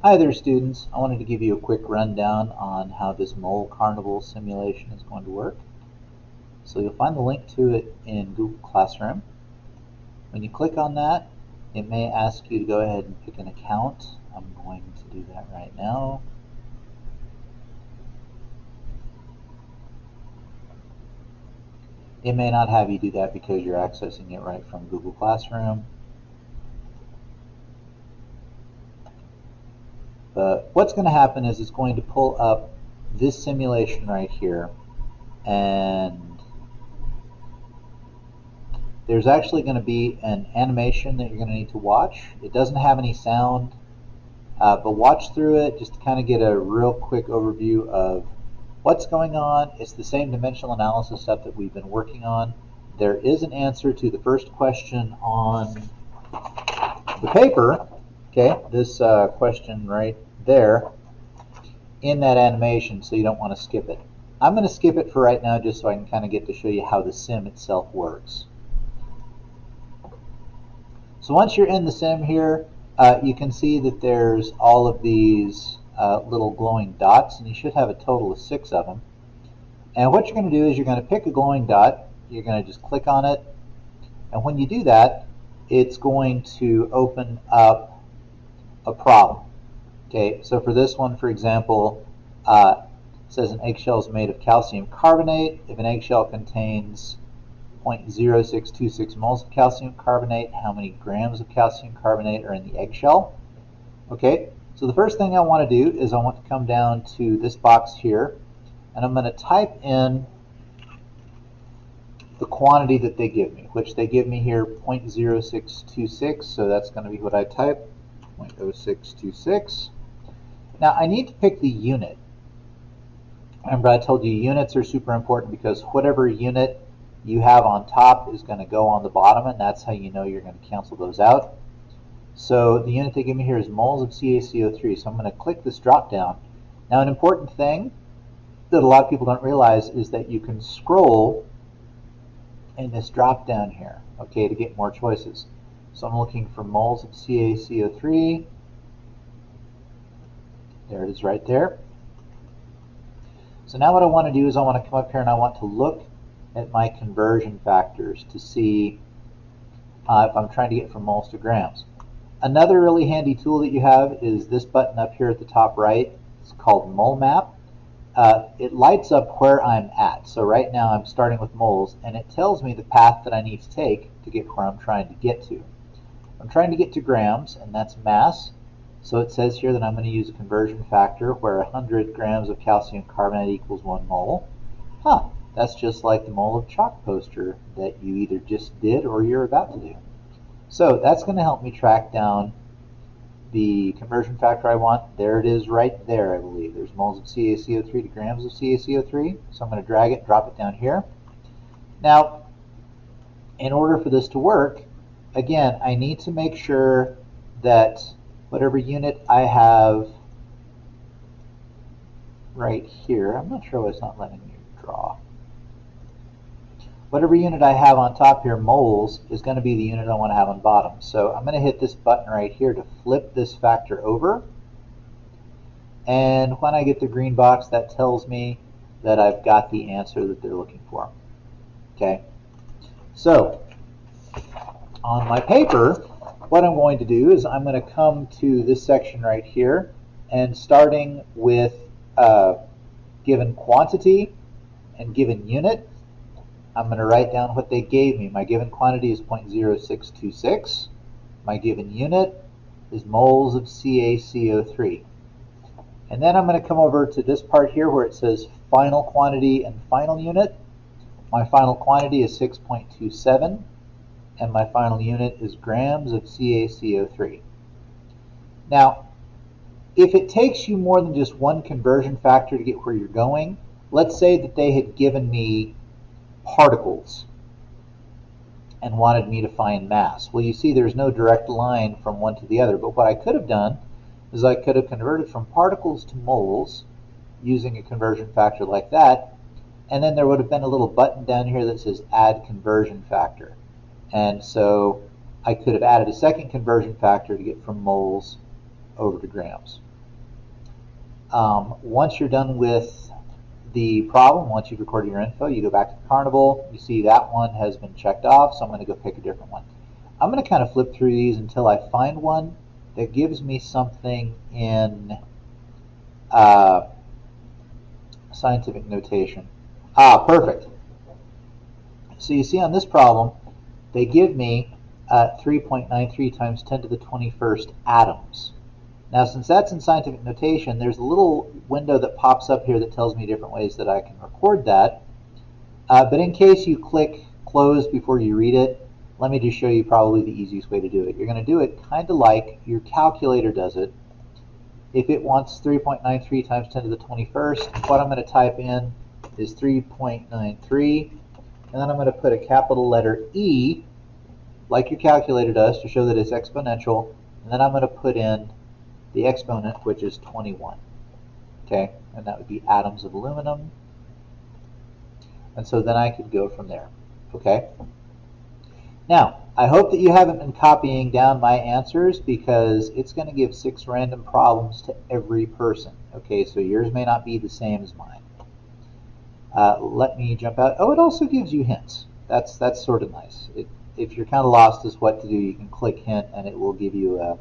Hi there, students. I wanted to give you a quick rundown on how this mole carnival simulation is going to work. So you'll find the link to it in Google Classroom. When you click on that, it may ask you to go ahead and pick an account. I'm going to do that right now. It may not have you do that because you're accessing it right from Google Classroom. But what's going to happen is it's going to pull up this simulation right here, and there's actually going to be an animation that you're going to need to watch. It doesn't have any sound, but watch through it just to kind of get a real quick overview of what's going on. It's the same dimensional analysis stuff that we've been working on. There is an answer to the first question on the paper, okay, this question right there in that animation, so you don't want to skip it. I'm going to skip it for right now just so I can kind of get to show you how the sim itself works. So once you're in the sim here, you can see that there's all of these little glowing dots, and you should have a total of 6 of them. And what you're going to do is you're going to pick a glowing dot, you're going to just click on it, and when you do that, it's going to open up a problem. Okay, so for this one, for example, it says an eggshell is made of calcium carbonate. If an eggshell contains 0.0626 moles of calcium carbonate, how many grams of calcium carbonate are in the eggshell? Okay, so the first thing I want to do is I want to come down to this box here, and I'm going to type in the quantity that they give me, which they give me here 0.0626, so that's going to be what I type, 0.0626. Now I need to pick the unit. Remember, I told you units are super important because whatever unit you have on top is going to go on the bottom, and that's how you know you're going to cancel those out. So the unit they give me here is moles of CaCO3, so I'm going to click this drop down. Now an important thing that a lot of people don't realize is that you can scroll in this drop down here, okay, to get more choices. So I'm looking for moles of CaCO3. There it is right there. So now what I want to do is I want to come up here and I want to look at my conversion factors to see if I'm trying to get from moles to grams. Another really handy tool that you have is this button up here at the top right. It's called Mole Map. It lights up where I'm at. So right now I'm starting with moles, and it tells me the path that I need to take to get where I'm trying to get to. I'm trying to get to grams, and that's mass. So it says here that I'm going to use a conversion factor where 100 grams of calcium carbonate equals 1 mole. That's just like the mole of chalk poster that you either just did or you're about to do. So that's going to help me track down the conversion factor I want. There it is right there, I believe. There's moles of CaCO3 to grams of CaCO3. So I'm going to drag it, drop it down here. Now, in order for this to work, again, I need to make sure that whatever unit I have right here, I'm not sure why it's not letting me draw. Whatever unit I have on top here, moles, is going to be the unit I want to have on bottom. So I'm going to hit this button right here to flip this factor over. And when I get the green box, that tells me that I've got the answer that they're looking for. Okay. So on my paper, what I'm going to do is I'm going to come to this section right here, and starting with given quantity and given unit, I'm going to write down what they gave me. My given quantity is 0.0626. My given unit is moles of CaCO3. And then I'm going to come over to this part here where it says final quantity and final unit. My final quantity is 6.27, and my final unit is grams of CaCO3. Now, if it takes you more than just one conversion factor to get where you're going, let's say that they had given me particles and wanted me to find mass. Well, you see there's no direct line from one to the other, but what I could have done is I could have converted from particles to moles using a conversion factor like that, and then there would have been a little button down here that says add conversion factor. And so I could have added a second conversion factor to get from moles over to grams. Once you're done with the problem, once you've recorded your info, you go back to the Carnival. You see that one has been checked off, so I'm going to go pick a different one. I'm going to kind of flip through these until I find one that gives me something in scientific notation. Perfect. So you see on this problem, they give me 3.93 times 10 to the 21st atoms. Now, since that's in scientific notation, there's a little window that pops up here that tells me different ways that I can record that. But in case you click close before you read it, let me just show you probably the easiest way to do it. You're going to do it kind of like your calculator does it. If it wants 3.93 times 10 to the 21st, what I'm going to type in is 3.93, and then I'm going to put a capital letter E, like your calculator does, to show that it's exponential, and then I'm going to put in the exponent, which is 21. Okay, and that would be atoms of aluminum. And so then I could go from there. Okay. Now, I hope that you haven't been copying down my answers, because it's going to give 6 random problems to every person. Okay, so yours may not be the same as mine. Let me jump out. Oh, it also gives you hints. That's sort of nice. If you're kind of lost as what to do, you can click hint, and it will give you a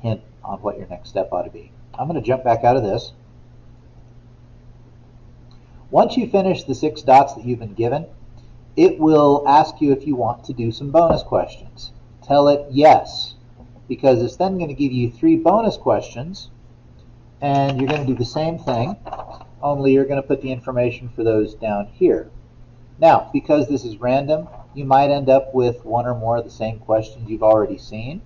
hint on what your next step ought to be. I'm going to jump back out of this. Once you finish the 6 dots that you've been given, it will ask you if you want to do some bonus questions. Tell it yes, because it's then going to give you 3 bonus questions, and you're going to do the same thing, only you're going to put the information for those down here. Now, because this is random, you might end up with 1 or more of the same questions you've already seen.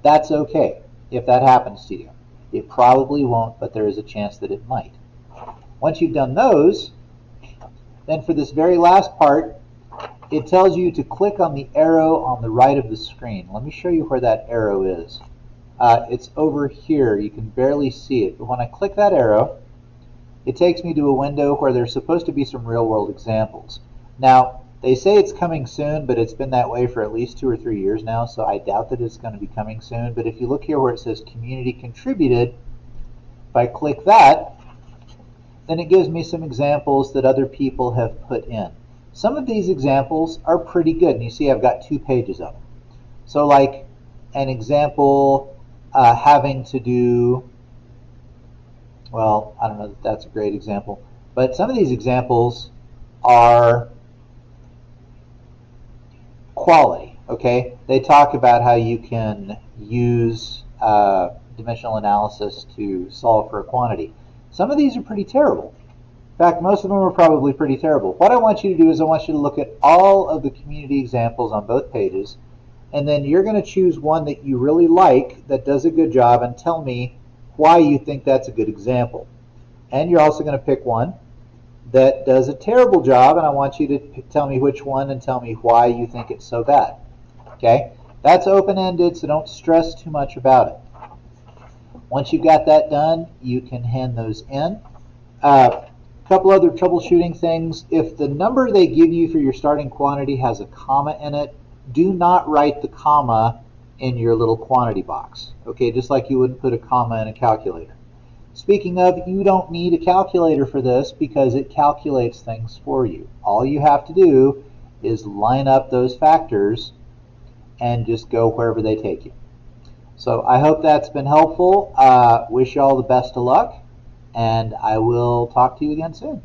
That's okay if that happens to you. It probably won't, but there is a chance that it might. Once you've done those, then for this very last part, it tells you to click on the arrow on the right of the screen. Let me show you where that arrow is. It's over here. You can barely see it, but when I click that arrow, it takes me to a window where there's supposed to be some real-world examples. Now, they say it's coming soon, but it's been that way for at least 2 or 3 years now, so I doubt that it's going to be coming soon. But if you look here where it says Community Contributed, if I click that, then it gives me some examples that other people have put in. Some of these examples are pretty good, and you see I've got 2 pages of them. So like an example having to do, well, I don't know that that's a great example, but some of these examples are quality, okay? They talk about how you can use dimensional analysis to solve for a quantity. Some of these are pretty terrible. In fact, most of them are probably pretty terrible. What I want you to do is I want you to look at all of the community examples on both pages, and then you're going to choose one that you really like that does a good job and tell me why you think that's a good example. And you're also going to pick one that does a terrible job, and I want you to tell me which one and tell me why you think it's so bad. Okay? That's open-ended, so don't stress too much about it. Once you've got that done, you can hand those in. Couple other troubleshooting things. If the number they give you for your starting quantity has a comma in it, do not write the comma in your little quantity box. Okay, just like you wouldn't put a comma in a calculator. Speaking of, you don't need a calculator for this because it calculates things for you. All you have to do is line up those factors and just go wherever they take you. So I hope that's been helpful. Wish you all the best of luck, and I will talk to you again soon.